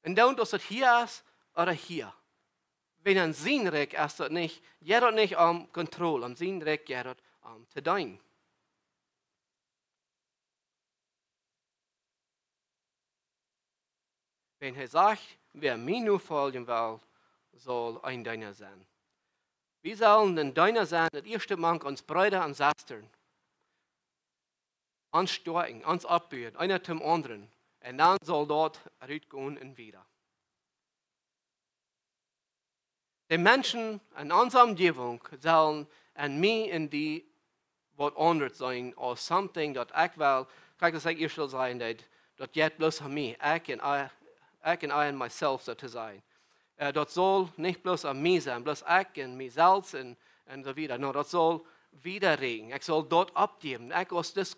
En dan als het hier is, of hier. Wenn een zienrijk is dat niet, je dat niet om controle, om zienrijk je dat om te dienen. Wenn hij zegt, wer mij nu volgen wil, zal een diener zijn. Wir sollen ein Diener sein, das erste Mal uns Brüder und Schwestern ansteuern, uns abbieten, einer zum anderen. Und dann soll dort rausgehen und wieder. Die Menschen in unserer Umgebung sollen an mir und die was anderes sein, als something das ich will, kann ich erst so sein, das jetzt bloß an mich, ich und myself so zu sein. Dat soll nicht bloß an mir sein, bloß ich und mich selbst und so weiter. No, das soll widerregen. Ich soll dort abgeben. Ich aus das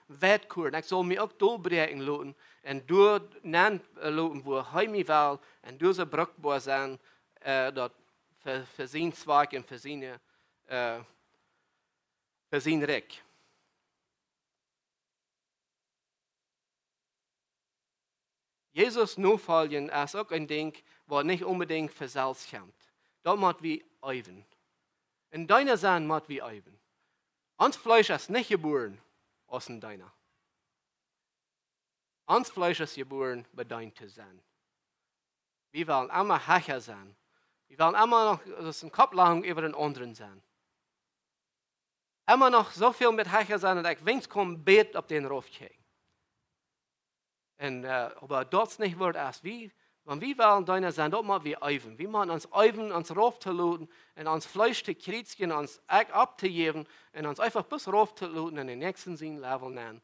Wettkuren. Ich soll mich auch durchbrechen lassen und durchnehmen lassen, wo ich mich will und durch so bruchbar sein, dort für sein Zweig und für sein Recht. Jesus nachfolgen ist auch ein Ding, was nicht unbedingt für selbst kommt. Da muss wir üben. In deiner Sein muss wir üben. Uns Fleisch ist nicht geboren aus in deiner. Uns Fleisch ist geboren, bedient zu sein. Wir wollen immer Hacher sein. Wir wollen immer noch das ein Kopf lang über den anderen sein. Immer noch so viel mit Hacher sein, dass ich wenigstens komme, bet auf den Ruf kriegen. Aber dort nicht wird erst wie, wenn wir wollen deiner sein, dort müssen wir üben. Wir müssen uns üben, uns raufzuluten und uns Fleisch zu kriechen, uns Eck abzugeben und uns einfach bis raufzuluten und den nächsten Level nennen.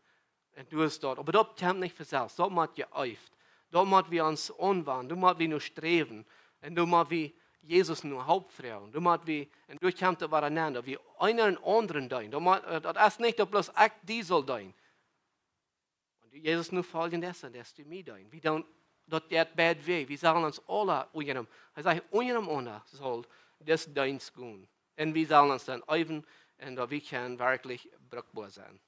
Und du es dort. Aber dort kommt nicht für selbst. Dort müssen wir üben. Dort müssen wir uns anwenden. Dort müssen wir nur streben. Und dort müssen wir Jesus nur Hauptfrauen. Dort müssen wir, und durch kommt das aneinander, wir einer und anderen dienen. Das ist nicht, dass bloß ich die soll dienen. Jesus nu folgen das und das zu mir dienen. Wir don't, dat geht bad weg. Wir sollen uns alle ungenem. Er sagt, ungenem ohne soll das Dienst gehen. Und wir sollen uns dann üben und wir können wirklich bruchbar sein.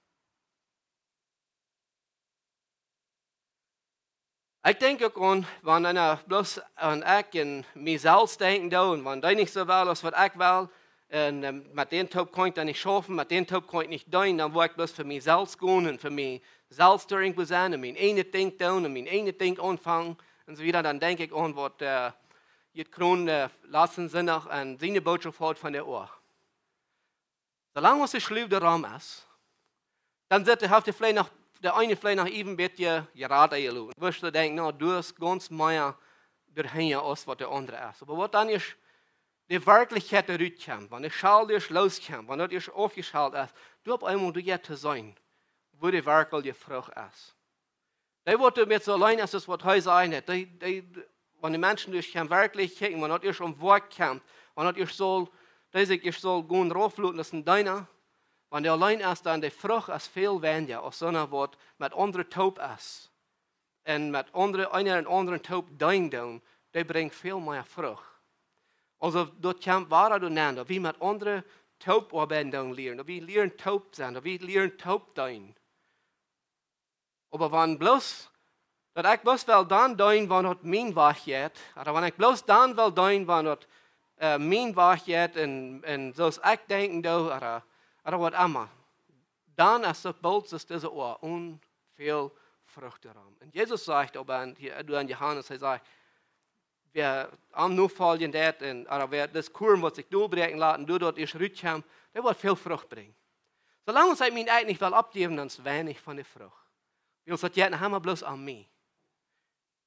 Ich denke auch an, wenn einer bloß an ich und mir selbst denken, und wenn die nicht so will, als was ich will, und mit den Top kann ich dann nicht schaffen, mit den Top kann ich nicht dienen, dann will ich bloß für mich selbst gehen und für mich selbst irgendwo sein und mein eigenes Ding tun und mein eigenes Ding anfangen und so weiter. Dann denke ich an, was jetzt Kron lassen sie noch an seine Botschaft hat von der Ohr. Solange es der Schliff der Raum ist, dann wird der eine vielleicht noch eben ein bisschen geraten gelassen. Wirst du denken, no, du hast ganz mehr durchhängen, als was der andere ist. Aber was dann ist, die Wirklichkeit rauskommt, wenn der Schall durch loskommt, wenn das aufgeschaltet ist, du auf einmal du jetzt zu sein, wo die wirkliche Frucht ist. Die wird mit so allein, als das, was heute sein hat, wenn die Menschen durchkommen, wirklich kicken, wenn das um Wort kommt, wenn das soll gehen raufluten, das ist deiner, wenn der allein ist, dann die Frucht ist viel weniger, als so eine, was mit anderen taub ist. Und mit einer und anderen taub dienen, die bringt viel mehr Frucht. Also, dort kommt wahrer durcheinander, wie mit anderen taub arbeiten lernen, wie lernen taub sein, wie lernen taub dienen. Aber wenn bloß, dass ich bloß will dann dienen, wenn das mein Wach geht, oder wenn ich bloß dann will dienen, wenn das mein Wach geht, und so ich denken, oder was immer, dann ist das bald diese Ohr unviel Frucht daran. Und Jesus sagt, aber in Johannes, er sagt, wer am nur folgen dat, oder wer das Kuren, was sich durchbrechen lassen, du dort ist rütscham, der wird viel Frucht bringen. Solange uns mein eigentlich will abgeben, dann ist wenig von der Frucht. Wir uns jetzt haben wir bloß an mich.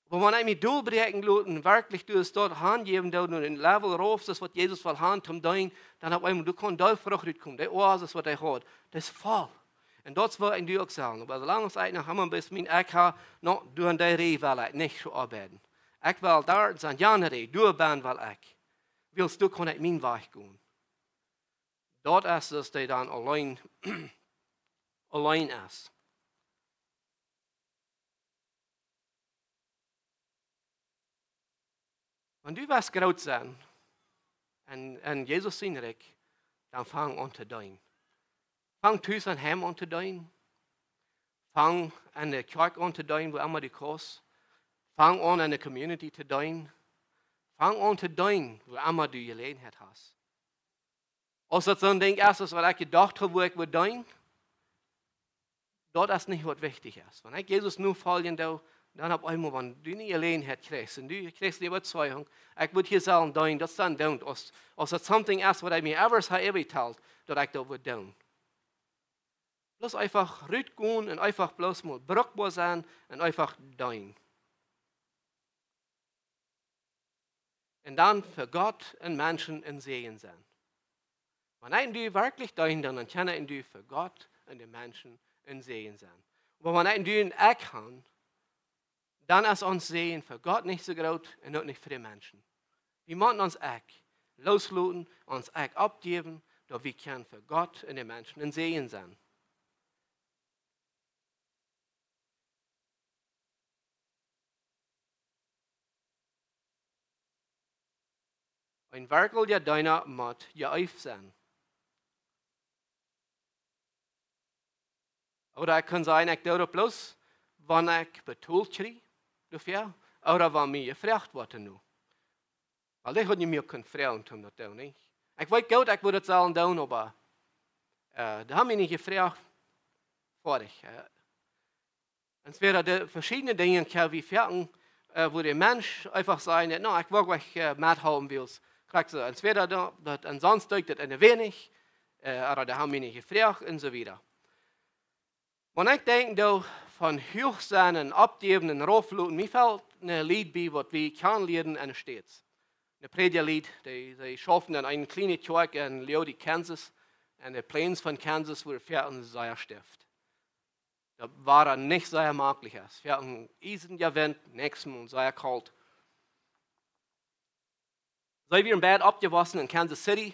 Aber wenn ich mich durchbrechen lassen, wirklich du es dort handgeben und in Level rauf, das was Jesus will hand zum dein, dann hat einmal du kannst da Frucht rauskommen. Der Oasis, was er hat, das ist voll. Und das wird in dir auch sagen. Aber solange uns eigentlich haben wir bis mein Eck noch du an der Reh will ich nicht so arbeiten. Ich will da sein January, du bist weil ich. Willst du kann ich mein Weg gehen. Dort ist es, der dann allein ist. Wenn du was groß sein, en Jesus zien ik, dan fang aan te doen. Fang thuis aan hem aan te doen. Fang aan de kerk aan te doen, waar immer die kost. Fang aan de community te doen. Fang aan te doen, waar immer du gelegenheid hast. Als dat zo'n ding is, wat ik gedacht heb, waar ik wil doen, dat is niet wat wichtig is. Wenn ik Jesus nu volgen doe, dan op einmal, wenn du niet gelegenheid krijgt, en du krijgt die überzeugung, ik moet hier zelf doen, dat is dan doen. Als dat something is, wat ik mir evers habe verteld, dat ik dat wil doen. Bloß einfach rausgehen und einfach bloß mal brauchbar sein und einfach doen. Und dann für Gott und Menschen ein Segen sein. Wenn du wirklich doen, dann kann du für Gott und die Menschen ein Segen sein. Aber wenn du ein Eck haben, dann ist uns Segen für Gott nicht so groß und auch nicht für die Menschen. Wir müssen uns Eck loslassen, uns Eck abgeben, dass wir können für Gott und die Menschen ein Segen sein. Ein Werkel der deiner muss ja auf sein. Oder ich kann sagen, ich tue das bloß, wenn ich betont kriege, dafür, oder wenn mir gefragt wird. Weil das hat nicht mehr gefragt, um das zu tun. Ich weiß gut, ich würde das sagen, aber da haben wir nicht gefragt, fertig. Es werden verschiedene Dinge, wie Ferien, wo der Mensch einfach sagen, no, ich will gleich mithaben willst. Entweder das ansonsten das eine wenig, oder da haben wir nicht gefragt und so weiter. Wenn ich denke, von Höchstsein und Abgeben und Raufluten, mir fällt ein Lied bei, was wir kennenlernen in der Stadt. Ein Predigerlied, die schaffen in eine kleine Kirche in Leody, Kansas, in den Plains von Kansas, wo der Vierten sehr stift. Da war er nicht sehr möglich. Vierten Eisen gewinnt, nächstes Mal sehr kalt. Sie werden bad abgewaschen in Kansas City.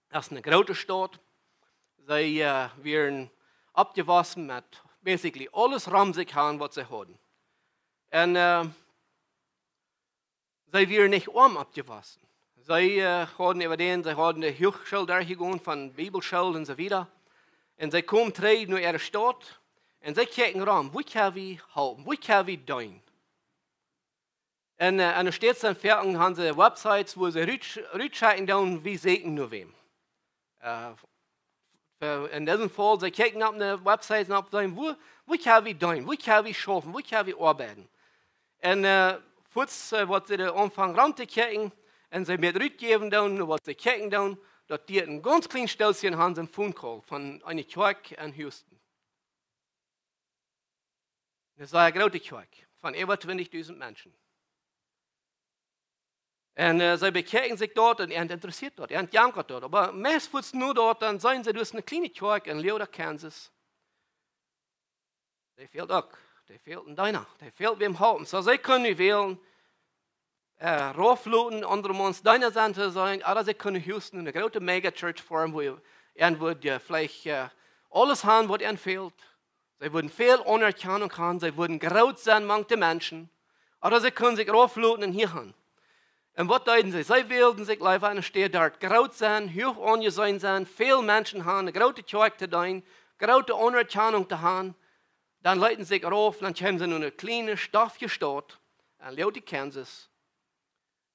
Das ist eine große Stadt. Sie werden abgewaschen mit basically alles Ramsig haben, was sie haben. Und sie werden nicht arm abgewaschen. Sie haben über den, sie haben die Hochschule durchgegangen von Bibelschule und so weiter. Und sie kommen drei nach ihrer Stadt und sie gucken rum, wo können wir helfen, wo können wir tun. Und an der Stadtentfernung haben sie Websites, wo sie rückscheiden, wie segnen nur wem. In diesem Fall, sie gucken auf eine Website und sagen, wo können wir tun, wo können wir schaffen, wo können wir arbeiten. Und kurz, was sie anfangen ranzugucken, und sie mit rückgeben, was sie gucken, dass die ein ganz kleines Stellchen haben, einen Phone Call von einer Kirche in Houston. Das ist eine große Kirche von über 20.000 Menschen. Und sie bekehren sich dort und er interessiert dort, er jammert dort. Aber meistens nur dort, dann sagen sie, du hast eine kleine Kirche in Leody, Kansas. Der fehlt auch, der fehlt ein Deiner, der fehlt wem halten. So sie können nicht wählen, raufluten, andere Mons Deiner sein, oder sie können Houston eine große Megachurch formen, wo er würde vielleicht alles haben, was ihnen fehlt. Sie würden viel Anerkennung haben, sie würden graut sein, manche Menschen. Oder sie können sich raufluten und hier haben. Und was deuten sie? Sie wählten sich live an der Stelle dort. Graut sein, hoch angesehen sein, viele Menschen haben, eine große Kirche zu tun, große Anerkennung zu haben. Dann leiten sie sich rauf, dann kommen sie in eine kleine, staffige Stadt, in Leody, Kansas,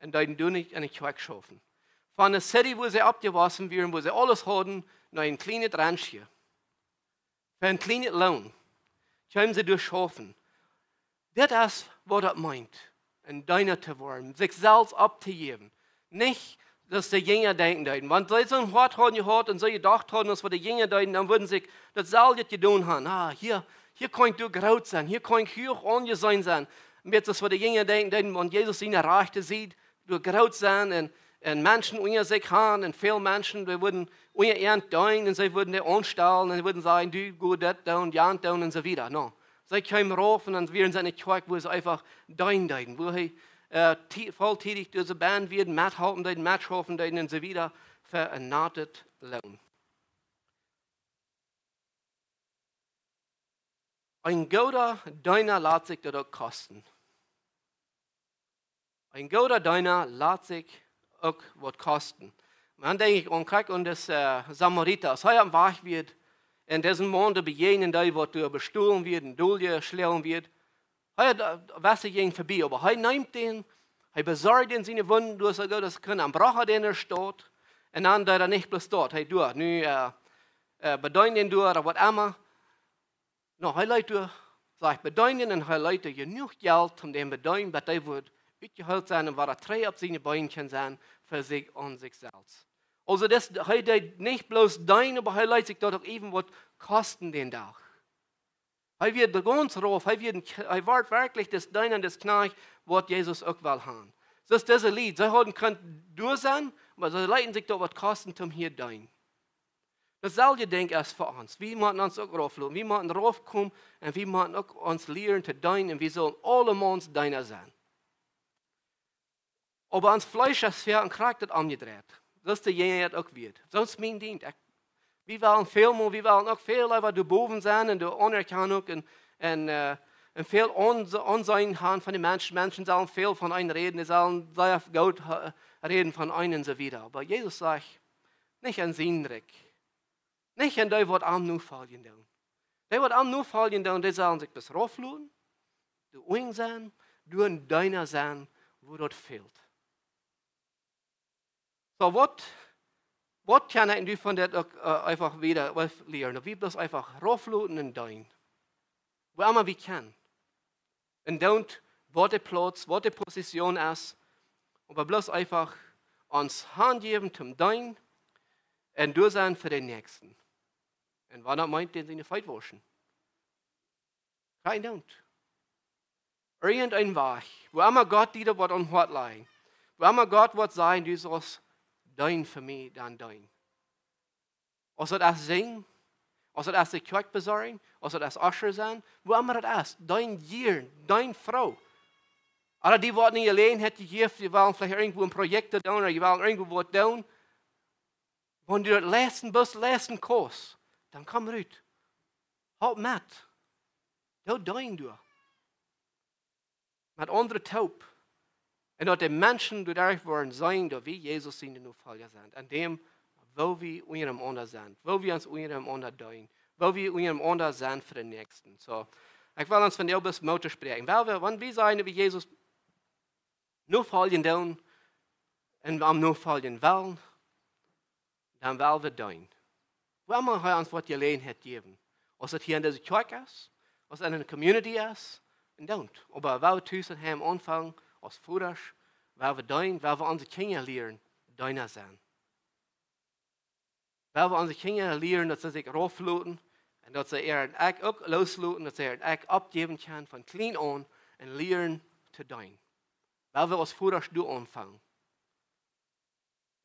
und deuten du nicht eine Kirche schaffen. Von einer City, wo sie abgewaschen werden, wo sie alles hatten, nach ein kleines Ranchchen. Für ein kleines Lohn können sie durchschaffen. Das ist, was das meint. Ein Deiner zu werden, sich selbst abzugeben. Nicht, dass die Jünger denken, wenn sie so ein Wort haben gehört und so gedacht haben, dass wir die Jünger denken, dann würden sie das selber getan haben. Hier kann du graut sein, hier kann ich hoch angesehen sein. Und jetzt, dass wir die Jünger denken, wenn Jesus ihn erreichte, sieht, du graut sein und Menschen unter sich haben und viele Menschen, die würden unter ihren tun und sie würden die anstellen und sie würden sagen, du, gut, das, und ja, und so weiter. No. Sie kommen rauf und dann werden sie eine Kirche, wo sie einfach deuten, wo sie volltätig durch die Band werden, mithalten, mitschaffen und so weiter für ein nettes Lohn. Ein guter Deuner lässt sich das auch kosten. Ein guter Deuner lässt sich auch was kosten. dan denk ik aan, kijk, aan de Samariter, als hij am Weg wird, in diesen Monden begegnen, die wat door bestohlen wird, een doelje schlagen wird, hij was er ging voorbij, aber hij neemt den, hij bezorgt in zijn Wunden, dus dat kan am Bracher, den er staat, en dan dat er niet bloß dort, hij doet, nu beduiden den door, of wat immer, nou, hij leidt door, sagt beduiden, en hij leidt genoeg geld, om den beduiden, dat hij wordt uitgehaald zijn, en waar er 3 op zijn beinen kan zijn, voor zich en zichzelf. Also, hij deed niet bloß dein, maar hij leidt zich dat ook even wat kosten den dag. Hij wird ganz rauf, hij wordt werkelijk das Dein und das Knach, wat Jesus ook wel haben. Das ist dieses Lied, sie haben können durch sein, aber sie leiten sich doch was kosten, um hier dein. Dasselbe denkt erst für uns. Wir müssen uns auch rauflassen, wir müssen raufkommen und wir müssen auch uns lernen zu dein und wir sollen alle Mons deiner sein. Aber ans Fleisch ist fair und kriegt das angedreht. Das ist der Jenheit auch wird. Sonst mein Dienst. Wir wollen viel mehr, wir wollen auch viel über die Boven sein und die Anerkennung und viel Ansehen haben von den Menschen. Menschen sollen viel von einem reden, sie sollen sehr gut reden von einem und so weiter. Aber Jesus sagt, nicht an Sinnreck. Nicht an die, die am nur fallen. Die, die am nur fallen, die sollen sich bis rauflassen, die Ung sein, du ein Deiner sein, wo dort fehlt. So, was kann ich von der einfach wieder lernen? Wir bloß einfach rauflassen und dein. Wo immer wir können. Und dann, was der Platz, was die Position ist, aber bloß einfach uns Hand geben zum Dein und durch sein für den Nächsten. Und was er meint, den seine Feit waschen. Kein Don't. Irgendein Weg, wo immer Gott dir was an Hort legen, wo immer Gott was sagen, du sollst dein für mich, dann dein. Als das singen, als das die Kirche besorgen, als das Usher sein, wo immer das ist, dein Gier, dein Frau. Oder die, die nicht allein hätte gegeben, die wollen vielleicht irgendwo ein Projekt tun oder die wollen irgendwo was tun. Wenn du das letzten Kurs, dann komm raus. Halt mit. Du dein du. Mit anderen taub. Und dass die Menschen, die da wollen sein, wie Jesus in den Fall sind. An dem, wo wir untereinander sind. Wo wir uns untereinander dein. Wo wir untereinander sind für den Nächsten. So, ich will uns von der bis Mutter sprechen. Wenn wir sein, wie Jesus nur fallen tun und am nur fallen wollen, dann wollen wir dein. Wenn wir uns was allein hat geben, als es hier in dieser Kirche ist, als es in einer Community ist, dann. Aber wenn wir zusammen haben anfangen, als Vater, weil wir dein, weil wir unsere Kinder lernen, deiner sein. Weil wir unsere Kinder lernen, dass sie sich rauflassen und dass sie ihren Eck auch loslassen, dass sie ihren Eck abgeben können von klein an und lernen zu dein. Weil wir als Vater du anfangen.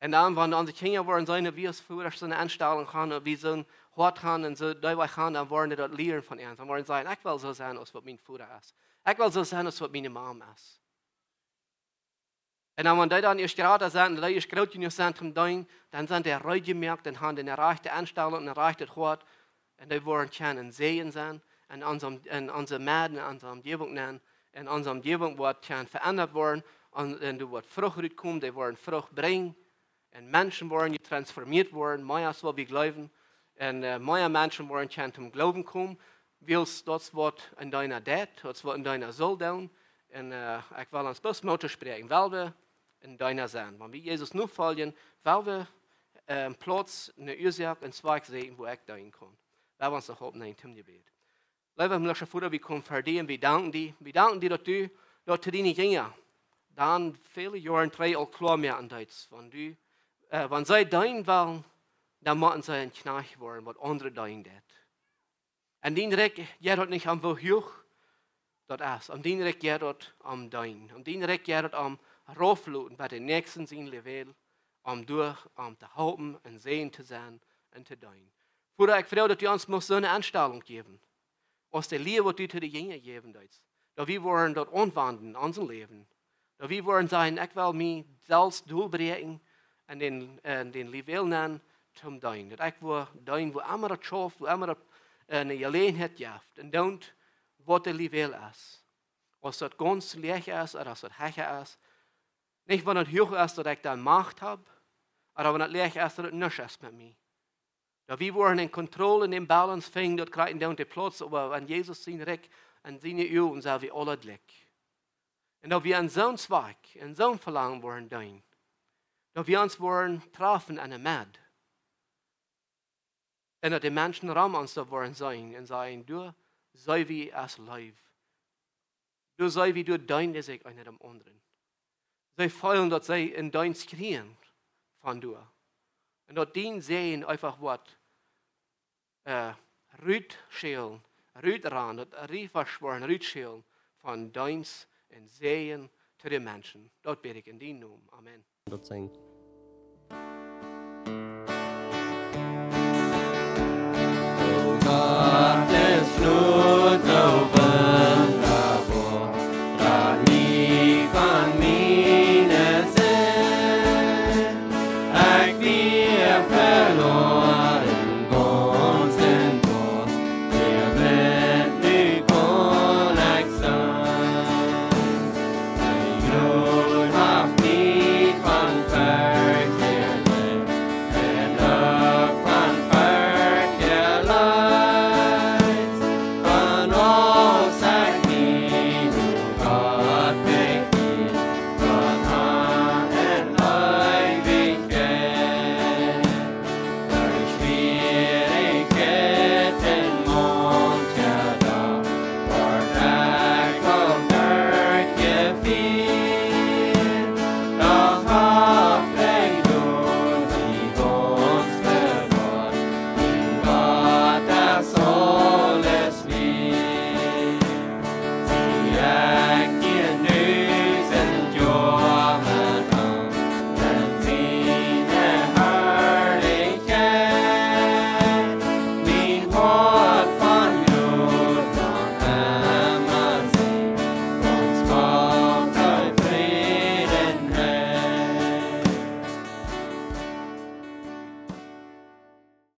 Und dann, wenn unsere Kinder wollen sein, wie als Vater so eine Anstellung haben, wie so ein Hort haben und so dabei haben, dann wollen die das lernen von uns. Dann wollen sie sagen, ich will so sein, als was mein Vater ist. Ich will so sein, als was meine Mom ist. Und dann, wenn die dann ihr Straße sind, und die ihr Straße in ihr Zentrum sind, dann sind die reitgemerkt und haben eine rechte Anstellung und ein rechtes Hort. Und die wollen können sehen sein, in unserer Mäden, in unserer Umgebung nennen, in unserer Umgebung wird kann verändert werden, und du wird Frucht kommen, die wollen Frucht bringen. Und Menschen wollen transformiert werden, mehr als wir glauben. Und mehr Menschen wollen können zum Glauben kommen. Willst das wird in deiner Dät, das wird in deiner Soul tun. Und ich will uns bloß Mutter sprechen, weil wir in deiner sein. Wenn wir Jesus nur folgen, weil wir Platz, eine Ursache, einen Zweig sehen, wo ich dahin kann. Weil wir uns noch hoffen, ein Gebet. Lieber himmlischer Vater, wir kommen für dich und wir danken dir. Wir danken dir, dass du zu deinen Jüngern dann viele Jahre drei auch klar mehr an Deutsch. Wenn sie dein wollen, dann müssen sie ein Knach werden, was andere dein tun. Und den Recht geht dort nicht am Wohlhuch, das ist. Und den Recht geht dort am Dein. Und den Recht geht dort am Raufluten bei den Nächsten in Level, um zu halten und sehen zu sein und zu dein. Vater, ich vertraue, dass du uns so eine Anstellung geben. Aus der Liebe, die du zu den Jüngern geben willst. Da wir wollen dort anwenden in unserem Leben. Da wir wollen sagen, ich will mich selbst durchbrechen und den Level nennen zum Dein. Dass ich will dein, wo immer das schafft, wo immer das eine Gelegenheit gibt. Und dann, was der Level ist. Als das ganz leicht ist oder als das hecher ist. Nicht, wenn das hoch ist, dass ich dann Macht habe. Aber het leeg is dat het niks is met mij. Dat we worden in controle en in balance vinden, dat krijgen dan de plaats, waar Jezus zijn rek en zijn ogen zijn we alle lik. En dat we aan zo'n zwak en zo'n verlangen worden doen. Dat we ons worden treffen aan de mad. En dat de mensen ram ons dat worden zijn en zeggen, du sei wie als lief. Du sei wie du dein is ik einer dem anderen. Zij fühlen dat zij in dein schreien van du. En dat die sehen einfach wat Rütschelen, Rütrand, dat Rieferschworen, Rütschelen von deins en zeeën te de mensen. Dat bid ik in die naam. Amen. Dat zijn